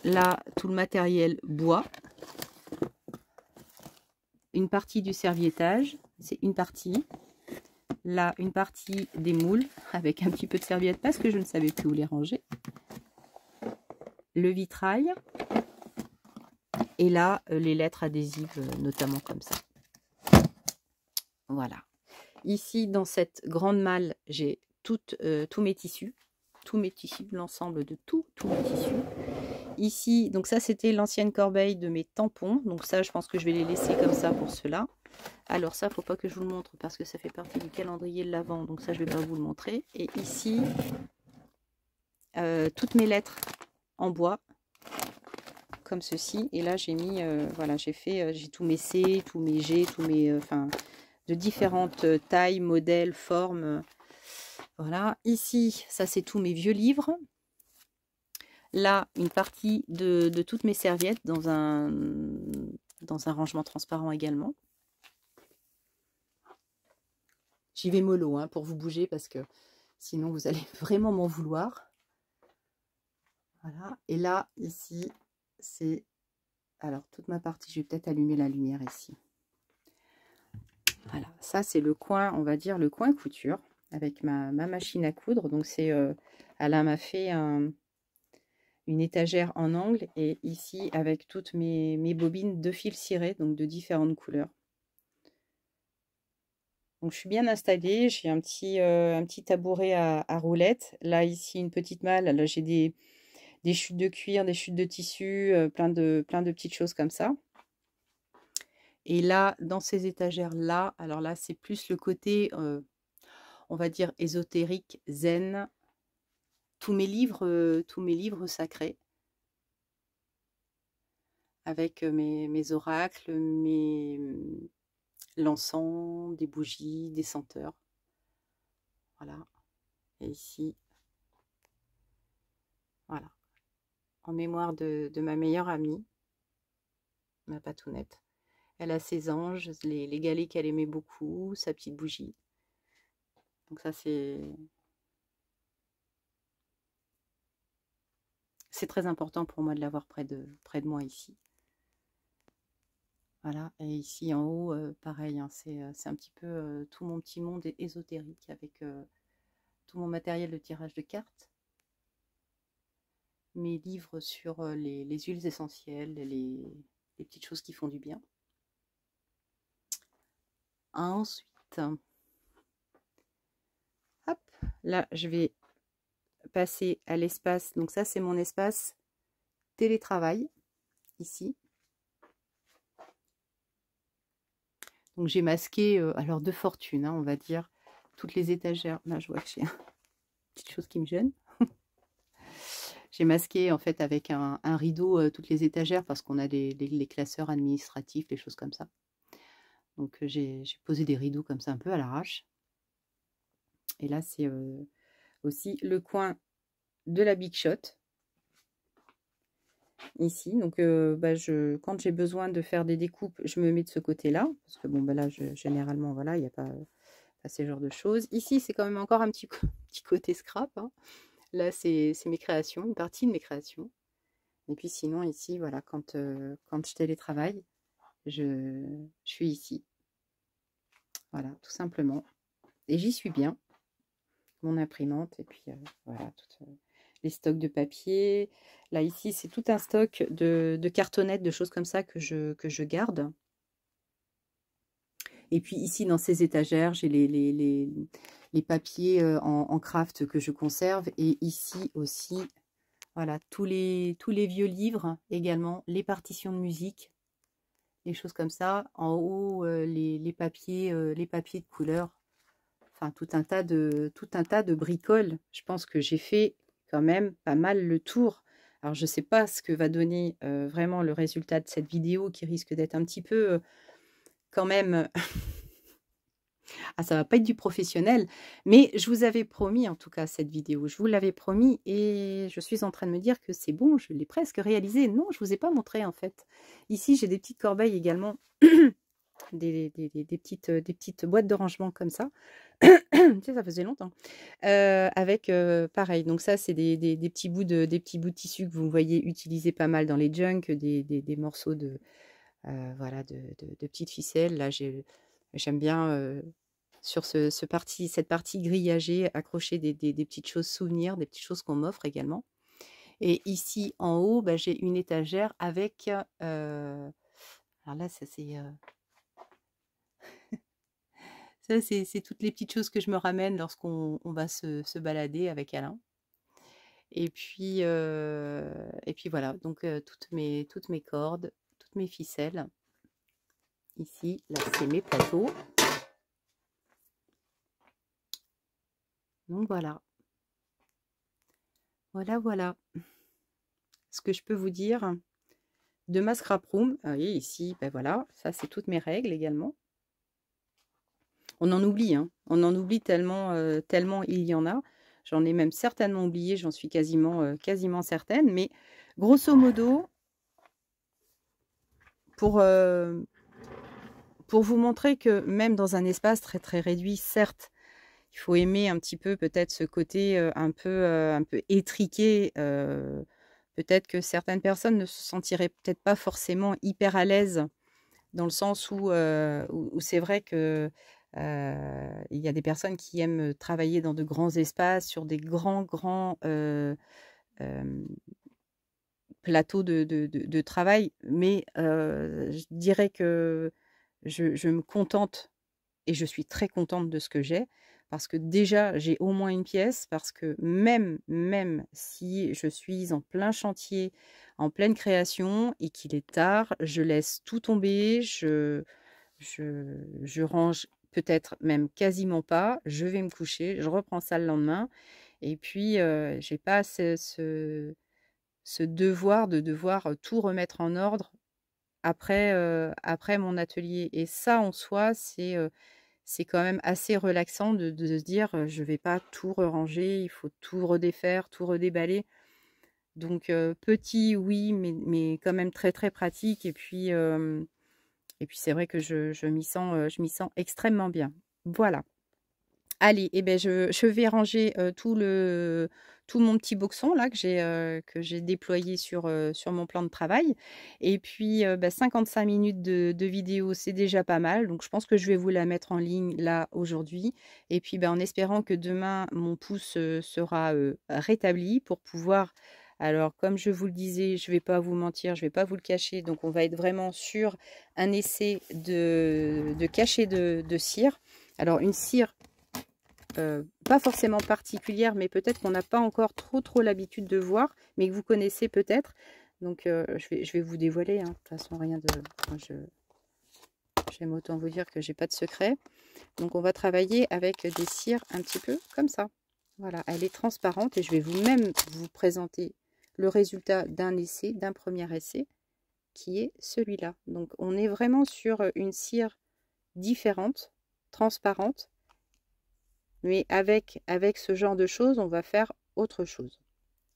Là, tout le matériel bois. Une partie du serviettage, c'est une partie. Là, une partie des moules avec un petit peu de serviette parce que je ne savais plus où les ranger. Le vitrail. Et là, les lettres adhésives, notamment comme ça. Voilà. Ici, dans cette grande malle, j'ai tous mes tissus. Tous mes tissus, l'ensemble de tous mes tissus. Ici, donc ça, c'était l'ancienne corbeille de mes tampons. Donc ça, je pense que je vais les laisser comme ça pour ceux-là. Alors ça, faut pas que je vous le montre parce que ça fait partie du calendrier de l'Avent. Donc ça, je vais pas vous le montrer. Et ici, toutes mes lettres en bois. Comme ceci. Et là, j'ai mis, voilà, j'ai tous mes C, tous mes G, tous mes... enfin, de différentes tailles, modèles, formes. Voilà. Ici, ça, c'est tous mes vieux livres. Là, une partie de toutes mes serviettes dans un rangement transparent également. J'y vais mollo hein, pour vous bouger parce que sinon vous allez vraiment m'en vouloir. Voilà. Et là, ici, c'est... Alors, toute ma partie, je vais peut-être allumer la lumière ici. Voilà, ça c'est le coin, on va dire le coin couture avec ma machine à coudre. Donc c'est, Alain m'a fait une étagère en angle et ici avec toutes mes bobines de fil ciré, donc de différentes couleurs. Donc je suis bien installée, j'ai un petit tabouret à roulettes. Là ici une petite malle, là j'ai des chutes de cuir, des chutes de tissu, plein de petites choses comme ça. Et là, dans ces étagères-là, alors là, c'est plus le côté, on va dire, ésotérique, zen. Tous mes livres sacrés. Avec mes oracles, l'encens, des bougies, des senteurs. Voilà. Et ici, voilà. En mémoire de ma meilleure amie, ma patounette. Elle a ses anges, les galets qu'elle aimait beaucoup, sa petite bougie. Donc ça, c'est très important pour moi de l'avoir près de moi ici. Voilà, et ici en haut, pareil, hein, c'est un petit peu tout mon petit monde ésotérique avec tout mon matériel de tirage de cartes, mes livres sur les huiles essentielles, les petites choses qui font du bien. Ensuite, hop, là, je vais passer à l'espace. Donc ça, c'est mon espace télétravail, ici. Donc j'ai masqué, alors de fortune, hein, on va dire, toutes les étagères. Là, je vois que j'ai une petite chose qui me gêne. J'ai masqué en fait avec un rideau toutes les étagères parce qu'on a les classeurs administratifs, les choses comme ça. Donc j'ai posé des rideaux comme ça un peu à l'arrache. Et là, c'est aussi le coin de la Big Shot. Ici, donc quand j'ai besoin de faire des découpes, je me mets de ce côté-là, parce que bon, là, généralement, voilà, il n'y a pas ce genre de choses. Ici, c'est quand même encore un petit côté scrap, hein. Là, c'est mes créations, une partie de mes créations. Et puis sinon, ici, voilà, quand je télétravaille, je suis ici. Voilà, tout simplement. Et j'y suis bien. Mon imprimante, et puis voilà, les stocks de papier. Là, ici, c'est tout un stock de cartonnettes, de choses comme ça que je garde. Et puis ici, dans ces étagères, j'ai les papiers en craft que je conserve. Et ici aussi, voilà, tous les vieux livres également, les partitions de musique, les choses comme ça. En haut, les papiers de couleur. Enfin, tout un tas de bricoles. Je pense que j'ai fait quand même pas mal le tour. Alors, je ne sais pas ce que va donner vraiment le résultat de cette vidéo qui risque d'être un petit peu quand même... Ah, ça va pas être du professionnel, mais je vous avais promis en tout cas cette vidéo. Je vous l'avais promis et je suis en train de me dire que c'est bon, je l'ai presque réalisé. Non, je ne vous ai pas montré en fait. Ici, j'ai des petites corbeilles également. Des petites boîtes de rangement comme ça. Tu sais, ça faisait longtemps. Avec pareil, donc ça c'est des petits bouts de tissu que vous voyez utiliser pas mal dans les junks, des morceaux de voilà de petites ficelles. Là j'aime bien sur cette partie grillagée accrocher des petites choses souvenirs, des petites choses qu'on m'offre également. Et ici en haut, j'ai une étagère avec alors là ça c'est toutes les petites choses que je me ramène lorsqu'on va se balader avec Alain. Et puis voilà, donc toutes mes cordes, toutes mes ficelles. Ici, là, c'est mes plateaux. Donc voilà. Voilà. Ce que je peux vous dire de ma scrap room. Vous voyez, ici, voilà, ça c'est toutes mes règles également. On en oublie, hein. On en oublie tellement il y en a. J'en ai même certainement oublié, j'en suis quasiment certaine. Mais grosso modo, pour vous montrer que même dans un espace très très réduit, certes, il faut aimer un petit peu peut-être ce côté un peu étriqué. Peut-être que certaines personnes ne se sentiraient peut-être pas forcément hyper à l'aise dans le sens où c'est vrai que il y a des personnes qui aiment travailler dans de grands espaces, sur des grands plateaux de travail. Mais je dirais que je me contente et je suis très contente de ce que j'ai parce que déjà, j'ai au moins une pièce parce que même si je suis en plein chantier, en pleine création et qu'il est tard, je laisse tout tomber, je range peut-être même quasiment pas, je vais me coucher, je reprends ça le lendemain et puis j'ai pas ce devoir de devoir tout remettre en ordre après mon atelier. Et ça, en soi, c'est quand même assez relaxant de se dire, je vais pas tout ranger, il faut tout redéfaire, tout redéballer. Donc petit, oui, mais quand même très, très pratique. Et puis, Et puis c'est vrai que je m'y sens extrêmement bien. Voilà. Allez, eh ben je vais ranger, tout mon petit boxon là que j'ai déployé sur mon plan de travail et puis, 55 minutes de vidéo, c'est déjà pas mal, donc je pense que je vais vous la mettre en ligne là aujourd'hui et puis, en espérant que demain mon pouce, sera, rétabli pour pouvoir alors comme je vous le disais, je vais pas vous mentir, je vais pas vous le cacher, donc on va être vraiment sur un essai de cachet de cire. Alors une cire pas forcément particulière, mais peut-être qu'on n'a pas encore trop l'habitude de voir, mais que vous connaissez peut-être. Donc je vais vous dévoiler, hein. De toute façon, rien de. Moi, j'aime autant vous dire que j'ai pas de secret. Donc on va travailler avec des cires un petit peu comme ça. Voilà, elle est transparente et je vais même vous présenter le résultat d'un essai, d'un premier essai, qui est celui-là. Donc on est vraiment sur une cire différente, transparente. Mais avec ce genre de choses, on va faire autre chose.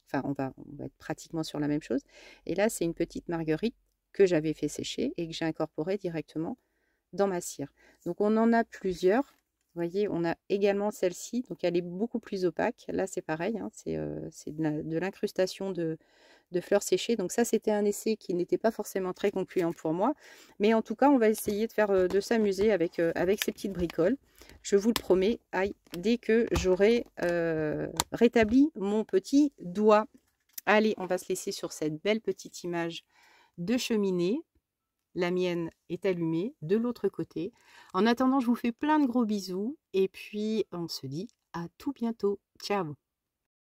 Enfin, on va être pratiquement sur la même chose. Et là, c'est une petite marguerite que j'avais fait sécher et que j'ai incorporée directement dans ma cire. Donc, on en a plusieurs. Vous voyez, on a également celle-ci. Donc, elle est beaucoup plus opaque. Là, c'est pareil. Hein, c'est de l'incrustation de fleurs séchées. Donc ça, c'était un essai qui n'était pas forcément très concluant pour moi. Mais en tout cas, on va essayer de faire de s'amuser avec ces petites bricoles. Je vous le promets, dès que j'aurai rétabli mon petit doigt. Allez, on va se laisser sur cette belle petite image de cheminée. La mienne est allumée de l'autre côté. En attendant, je vous fais plein de gros bisous. Et puis, on se dit à tout bientôt. Ciao!